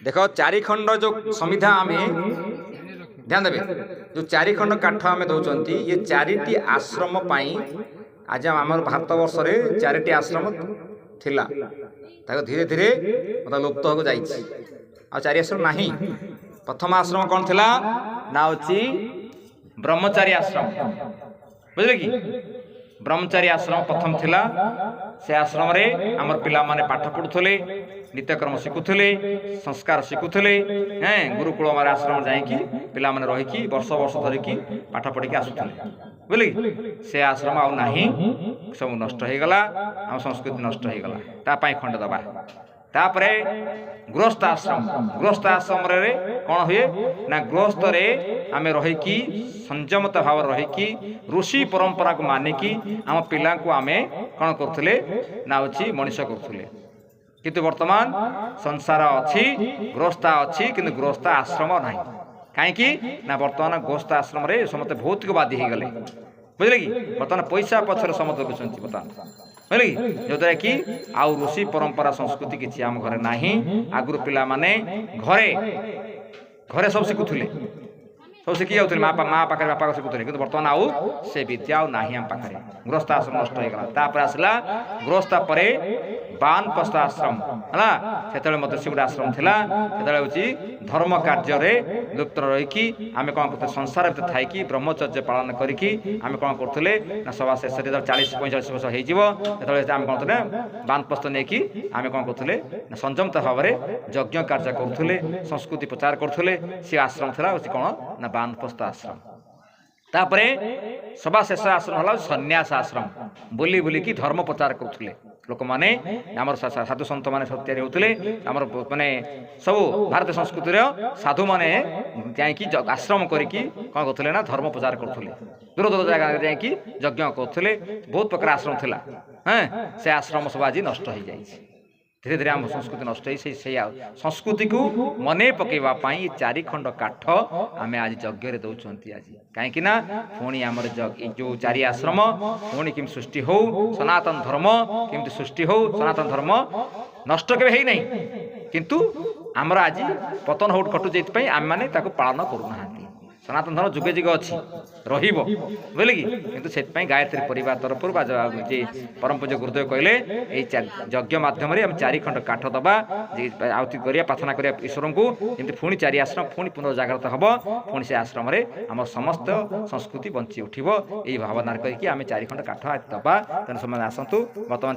देख चारि खंड जो संविधा आम ध्यान देवे जो चारि खंड काठ आम दौरान ये चारिटी आश्रम आज आम भारत वर्ष में चारिटी आश्रम थिला धीरे धीरे मतलब लुप्त हो जाइए आ चारि आश्रम नहीं। प्रथम आश्रम कौन थिला ना होची ब्रह्मचारी आश्रम बुझले कि ब्रह्मचारी आश्रम प्रथम थिला। से आश्रम रे आमर पिला माने पाठ पढ़ुले नित्यक्रम शिखुले संस्कार शिखुले हैं गुरुकुल मारे आश्रम जाइकी पिला माने रहीकी वर्ष वर्ष धरिकी पाठ पढ़ी आसुले बुझले से आश्रम आउ नाही सब नष्ट हो गला आम संस्कृति नष्ट हो गला तापाई खंड दबा। तापरे गृहस्थ आश्रम रे कौन हुए ना गृहस्थ रे आमे रहीकी संयमत भाव रहीकी ऋषि परंपरा को मानिकी आम पिला को आमे कौन करथुले ना होची मनुष्य करथुले। किंतु वर्तमान संसार अच्छी गृहस्थ अच्छी किंतु गृहस्थ आश्रम नाही कहीं ना वर्तमान गृहस्थ आश्रम रे समस्त भौतिकवादी हो गले बुझले कि बर्तमान पैसा पछरे समस्त बुझुंती बर्तमान बुझले कि जोद्वारा कि आउ ऋषि परंपरा संस्कृति किसी आम घरे नाही। आगुर पिला माने घरे घरे सब शिखुले सब शिखी जाऊँ माँ पाखे बापा शिखुले कि बर्तमान आउ से विद्या आउ नाही आम पाखे गृहस्थ आश्रम नष्ट हो गला। तापर आसला गृहस्थ परे बानप्रस्थ आश्रम है से मत से गोटे आश्रम थिला से हूँ धर्म कार्य लुप्त रहीकि आम कौन करते संसार भर थी ब्रह्मचर्य पालन करी आम कौन करुले ना सभा शेष 40-45 वर्ष होम कौन थे बानप्रस्थ नहीं आम कौन करुले संयमता भाव में यज्ञ कार्य करुले संस्कृति प्रचार करुले सी आश्रम था कौन ना बानप्रस्थ आश्रम। तापरे सभा शेष आश्रम है सन्यास आश्रम बुली बुलिकी धर्म प्रचार करुले लोक मैंने आमर साधु सन्त मैंने सब तैयारी होते आमर माने सब भारतीय संस्कृति साधु मैंने जाकि आश्रम करिकी कौन करते ना धर्म प्रचार करते दूर दूर जगह जाकि यज्ञ करते बहुत प्रकार आश्रम थिला हैं से आश्रम सब आज नष्ट हो जाए धीरे धीरे आम संस्कृति नष्ट हो संस्कृति को मने पकईवाई चारि खंड काठ आम आज यज्ञ दौरान आज कहीं पुणी आम जो चारि आश्रम पुणी किम सृष्टि हो सनातन धर्म किमती सृष्टि हो सनातन धर्म नष्ट के नहीं किंतु आमर आज पतन हो घटू जाइए आम मैंने पालन करूना सनातन धर्म जुगे जुगे अच्छी रहिबो बुझले कि किंतु से गायत्री परिवार तरफ परम पूज्य गुरुदेव कहले यज्ञ माध्यम आम चारि खंड काठ दबा आहुति करिया प्रार्थना करिया ईश्वर को जमी पुणी चारि आश्रम पुणी पुनर्जागृत हम पुणी से आश्रम आम समस्त संस्कृति बंची उठिबो एई भावना करके आम चारि खंड काठ दबा तेणु समय आसतु बर्तमान